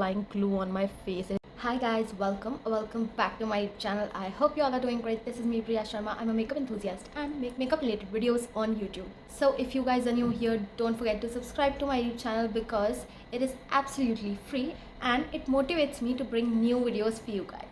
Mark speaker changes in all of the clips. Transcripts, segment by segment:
Speaker 1: applying glue on my face. Hi guys, welcome back to my channel. I hope you all are doing great. This is me, Priya Sharma. I'm a makeup enthusiast and make makeup related videos on YouTube. So if you guys are new here, don't forget to subscribe to my YouTube channel because it is absolutely free and it motivates me to bring new videos for you guys.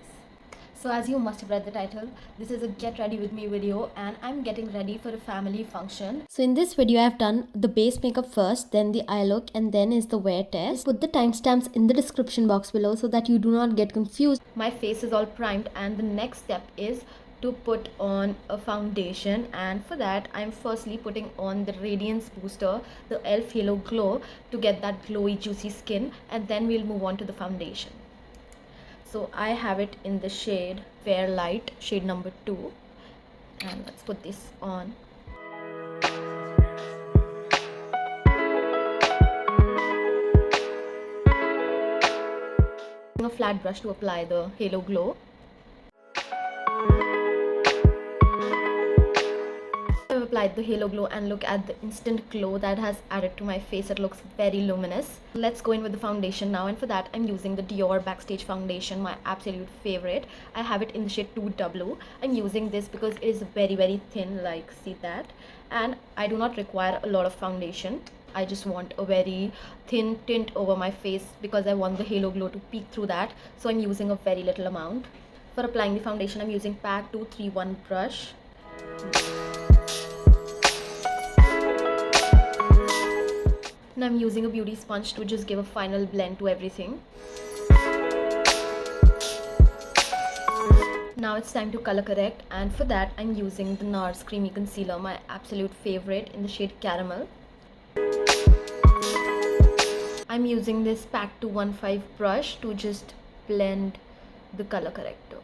Speaker 1: So as you must have read the title, this is a get ready with me video and I'm getting ready for a family function. So in this video, I've done the base makeup first, then the eye look, and then is the wear test. Put the timestamps in the description box below so that you do not get confused. My face is all primed and the next step is to put on a foundation, and for that I'm firstly putting on the Radiance Booster, the e.l.f. Halo Glow, to get that glowy juicy skin, and then we'll move on to the foundation. So I have it in the shade Fair Light, shade number 2, and let's put this on. Using a flat brush to apply the Halo Glow. I've applied the Halo Glow and look at the instant glow that has added to my face. It looks very luminous. Let's go in with the foundation now, and for that I'm using the Dior Backstage foundation, my absolute favorite. I have it in the shade 2W. I'm using this because it is very thin, like see that, and I do not require a lot of foundation. I just want a very thin tint over my face because I want the Halo Glow to peek through that, so I'm using a very little amount. For applying the foundation, I'm using PAC 231 brush. And I'm using a beauty sponge to just give a final blend to everything. Now it's time to color correct, and for that I'm using the Nars Creamy Concealer, my absolute favorite, in the shade Caramel. I'm using this PAC 215 brush to just blend the color corrector.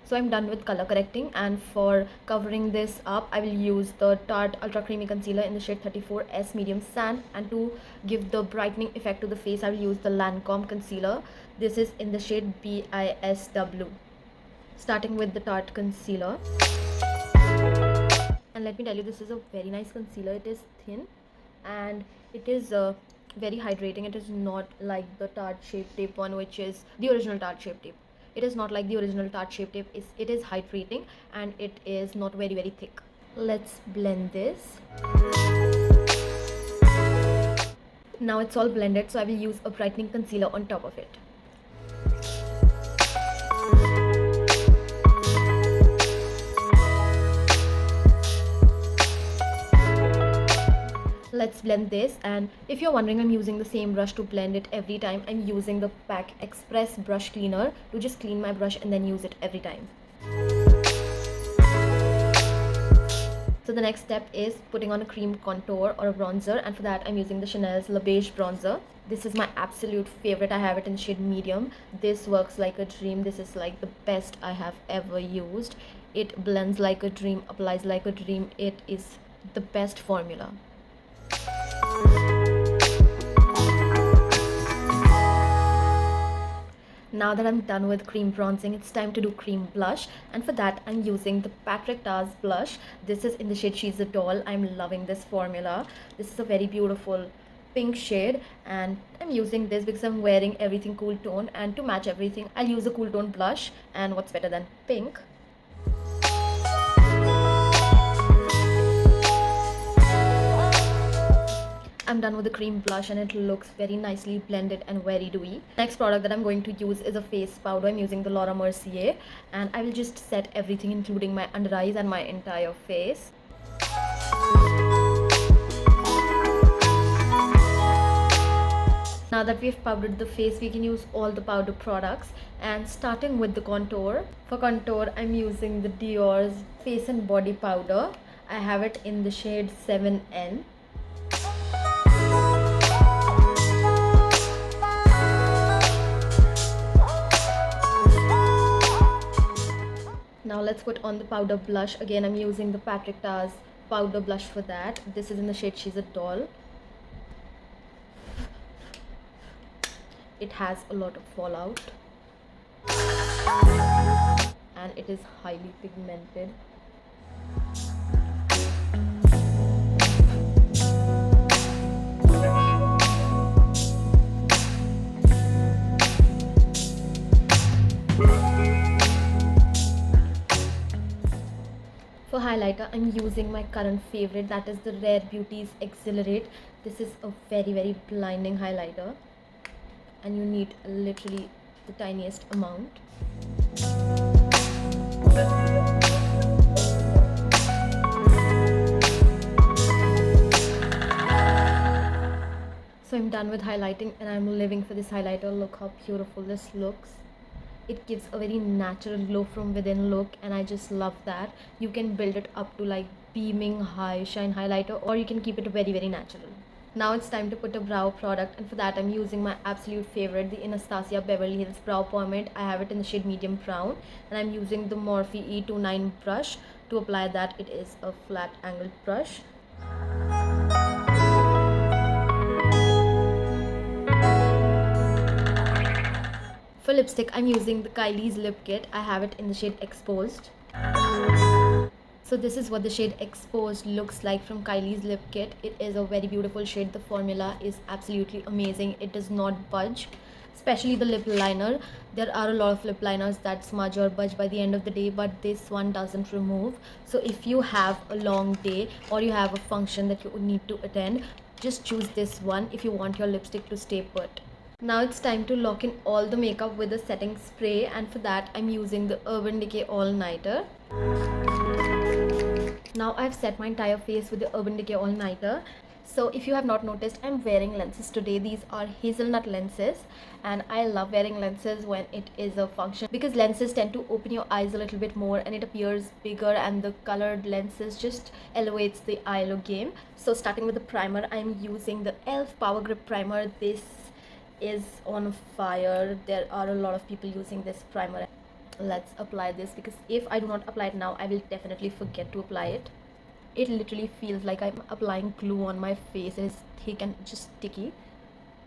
Speaker 1: So I'm done with color correcting, and for covering this up I will use the Tarte Ultra Creamy Concealer in the shade 34S Medium Sand, and to give the brightening effect to the face I will use the Lancome concealer. This is in the shade BISW. Starting with the Tarte concealer, and let me tell you, this is a very nice concealer. It is thin and it is very hydrating. It is not like the Tarte Shape Tape one, which is the original Tarte Shape Tape. It is not like the original Tarte Shape Tape. It is hydrating and it is not very thick. Let's blend this. Now it's all blended, so I will use a brightening concealer on top of it. Let's blend this, and if you're wondering, I'm using the same brush to blend it every time. I'm using the PAC Express brush cleaner to just clean my brush and then use it every time. So the next step is putting on a cream contour or a bronzer, and for that I'm using the Chanel's Le Beige bronzer. This is my absolute favorite. I have it in shade medium. This works like a dream. This is like the best I have ever used. It blends like a dream, applies like a dream. It is the best formula. Now that I'm done with cream bronzing, it's time to do cream blush, and for that I'm using the Patrick Tars blush. This is in the shade She's a Doll. I'm loving this formula. This is a very beautiful pink shade, and I'm using this because I'm wearing everything cool tone, and to match everything I'll use a cool tone blush, and what's better than pink. I'm done with the cream blush and it looks very nicely blended and very dewy. Next product that I'm going to use is a face powder. I'm using the Laura Mercier, and I will just set everything including my under eyes and my entire face. Now that we've powdered the face, we can use all the powder products, and starting with the contour. For contour, I'm using the Dior's Face and Body Powder. I have it in the shade 7N. Now let's put on the powder blush. Again, I'm using the Patrick Tars powder blush for that. This is in the shade She's a Doll. It has a lot of fallout and it is highly pigmented. highlighter, I'm using my current favorite, that is the Rare Beauty's Exhilarate. This is a very blinding highlighter, and you need literally the tiniest amount. So I'm done with highlighting and I'm living for this highlighter. Look how beautiful this looks. It gives a very natural glow from within look, and I just love that. You can build it up to like beaming high shine highlighter, or you can keep it very natural. Now it's time to put a brow product, and for that I'm using my absolute favorite, the Anastasia Beverly Hills Brow Pomade. I have it in the shade medium brown, and I'm using the Morphe E29 brush to apply that. It is a flat angled brush. For lipstick, I'm using the Kylie's Lip Kit. I have it in the shade Exposed. So this is what the shade Exposed looks like from Kylie's Lip Kit. It is a very beautiful shade. The formula is absolutely amazing. It does not budge, especially the lip liner. There are a lot of lip liners that smudge or budge by the end of the day, but this one doesn't remove. So if you have a long day or you have a function that you need to attend, just choose this one if you want your lipstick to stay put. Now it's time to lock in all the makeup with a setting spray, and for that I'm using the Urban Decay All Nighter. Now I've set my entire face with the Urban Decay All Nighter. So if you have not noticed, I'm wearing lenses today. These are hazelnut lenses, and I love wearing lenses when it is a function because lenses tend to open your eyes a little bit more and it appears bigger, and the colored lenses just elevates the eye look game. So starting with the primer, I'm using the e.l.f. Power Grip Primer. This is on fire. There are a lot of people using this primer. Let's apply this, because if I do not apply it now, I will definitely forget to apply it. It literally feels like I'm applying glue on my face. It is thick and just sticky,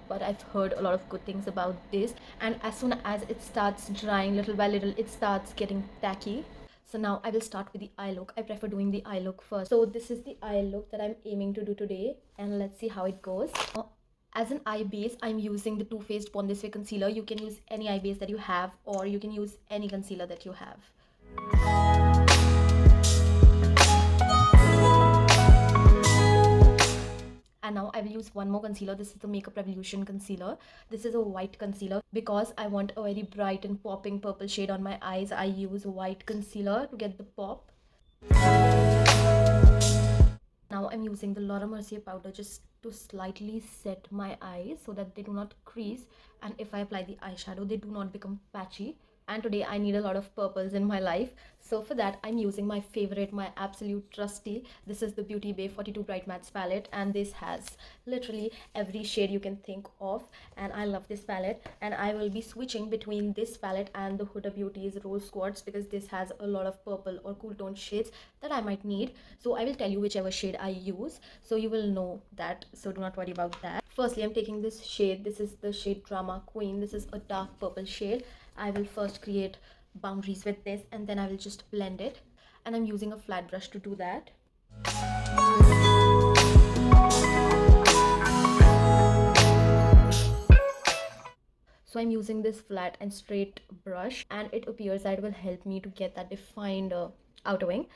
Speaker 1: but I've heard a lot of good things about this, and as soon as it starts drying little by little, it starts getting tacky. So now I will start with the eye look. I prefer doing the eye look first. So this is the eye look that I'm aiming to do today, and let's see how it goes. As an eye base, I'm using the Too Faced Born This Way concealer. You can use any eye base that you have, or you can use any concealer that you have. And now I will use one more concealer. This is the Makeup Revolution concealer. This is a white concealer. Because I want a very bright and popping purple shade on my eyes, I use white concealer to get the pop. Now I'm using the Laura Mercier powder just to slightly set my eyes so that they do not crease, and if I apply the eyeshadow, they do not become patchy. And today I need a lot of purples in my life, so for that I'm using my favorite, my absolute trusty. This is the Beautybay 42 Bright Mattes palette, and this has literally every shade you can think of, and I love this palette. And I will be switching between this palette and the Huda Beauty's Rose Quartz, because this has a lot of purple or cool tone shades that I might need. So I will tell you whichever shade I use, so you will know that, so do not worry about that. Firstly, I'm taking this shade. This is the shade Drama Queen. This is a dark purple shade. I will first create boundaries with this, and then I will just blend it, and I'm using a flat brush to do that. So I'm using this flat and straight brush, and it appears that it will help me to get that defined outer wing.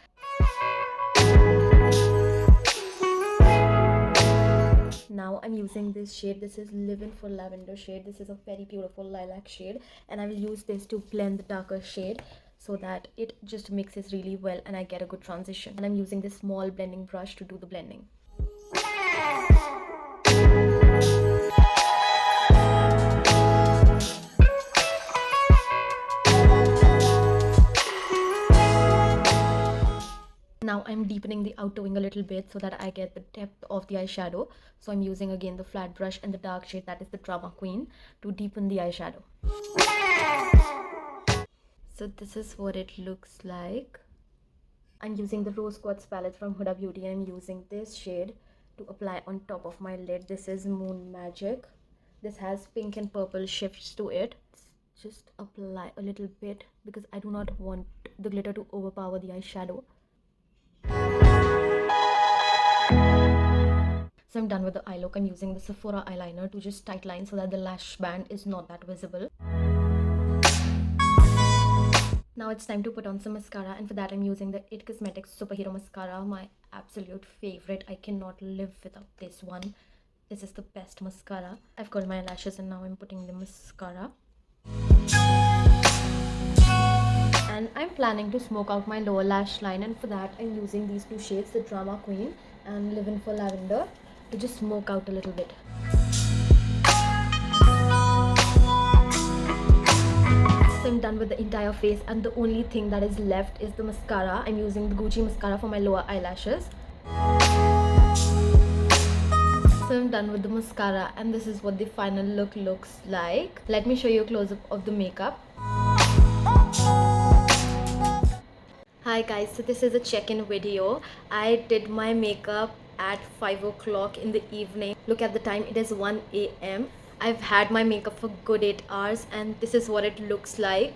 Speaker 1: Now I'm using this shade. This is Livin' for Lavender shade. This is a very beautiful lilac shade, and I will use this to blend the darker shade so that it just mixes really well and I get a good transition. And I'm using this small blending brush to do the blending. Now I'm deepening the outer wing a little bit so that I get the depth of the eyeshadow. So I'm using again the flat brush and the dark shade, that is the Drama Queen, to deepen the eyeshadow. So this is what it looks like. I'm using the Rose Quartz palette from Huda Beauty, and I'm using this shade to apply on top of my lid. This is Moon Magic. This has pink and purple shifts to it. Just apply a little bit because I do not want the glitter to overpower the eyeshadow. So I'm done with the eye look. I'm using the Sephora eyeliner to just tight line so that the lash band is not that visible. Now it's time to put on some mascara, and for that I'm using the It Cosmetics Superhero Mascara, my absolute favorite. I cannot live without this one. This is the best mascara. I've curled my lashes and now I'm putting the mascara. And I'm planning to smoke out my lower lash line, and for that I'm using these two shades, the Drama Queen and Live In for Lavender, to just smoke out a little bit. So I'm done with the entire face, and the only thing that is left is the mascara. I'm using the Gucci mascara for my lower eyelashes. So I'm done with the mascara, and this is what the final look looks like. Let me show you a close-up of the makeup. Hi guys, so this is a check-in video. I did my makeup at 5 o'clock in the evening. Look at the time, it is 1 a.m. I've had my makeup for good 8 hours, and this is what it looks like.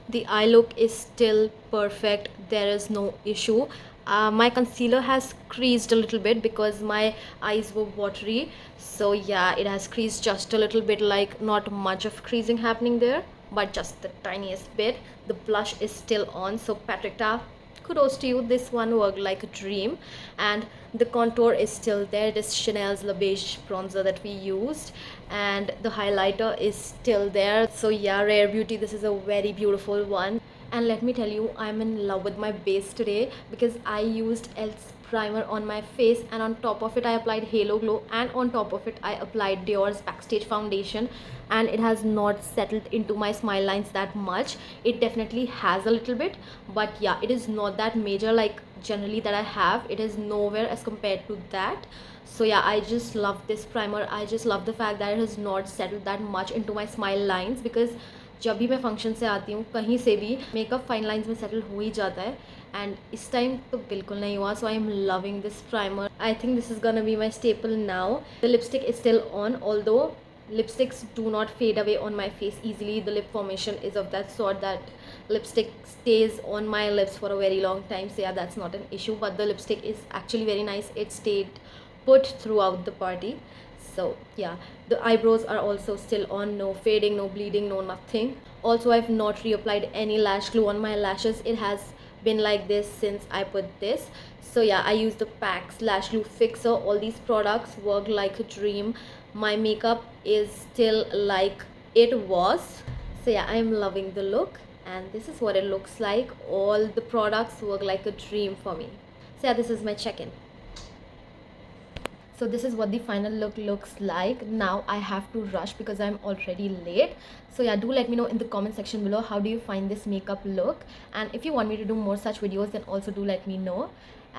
Speaker 1: The eye look is still perfect. There is no issue. My concealer has creased a little bit because my eyes were watery. So yeah, it has creased just a little bit, like not much of creasing happening there, but just the tiniest bit. The blush is still on, so Patricia, kudos to you. This one worked like a dream. And the contour is still there. It is Chanel's Le Beige bronzer that we used, and the highlighter is still there. So yeah, Rare Beauty, this is a very beautiful one. And let me tell you, I'm in love with my base today because I used Elf's primer on my face, and on top of it I applied Halo Glow, and on top of it I applied Dior's Backstage foundation, and it has not settled into my smile lines that much. It definitely has a little bit, but yeah, it is not that major like generally that I have. It is nowhere as compared to that. So yeah, I just love this primer. I just love the fact that it has not settled that much into my smile lines, because जब भी मैं function से आती हूँ कहीं से भी makeup fine lines में सेटल हो ही जाता है, एंड इस टाइम तो बिल्कुल नहीं हुआ. So I am loving this primer. I think this is gonna be my staple now. The lipstick is still on, although lipsticks do not fade away on my face easily. The lip formation is of that sort that lipstick stays on my lips for a very long time. So yeah, that's not an issue, but the lipstick is actually very nice. It stayed put throughout the party. So yeah, the eyebrows are also still on, no fading, no bleeding, no nothing. Also, I've not reapplied any lash glue on my lashes. It has been like this since I put this. So yeah, I use the PAX Lash Glue Fixer. All these products work like a dream. My makeup is still like it was. So yeah, I am loving the look, and this is what it looks like. All the products work like a dream for me. So yeah, this is my check-in. So this is what the final look looks like. Now I have to rush because I'm already late. So yeah, do let me know in the comment section below, how do you find this makeup look, and if you want me to do more such videos, then also do let me know.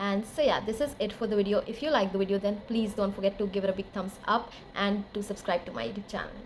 Speaker 1: And so yeah, this is it for the video. If you like the video, then please don't forget to give it a big thumbs up and to subscribe to my YouTube channel.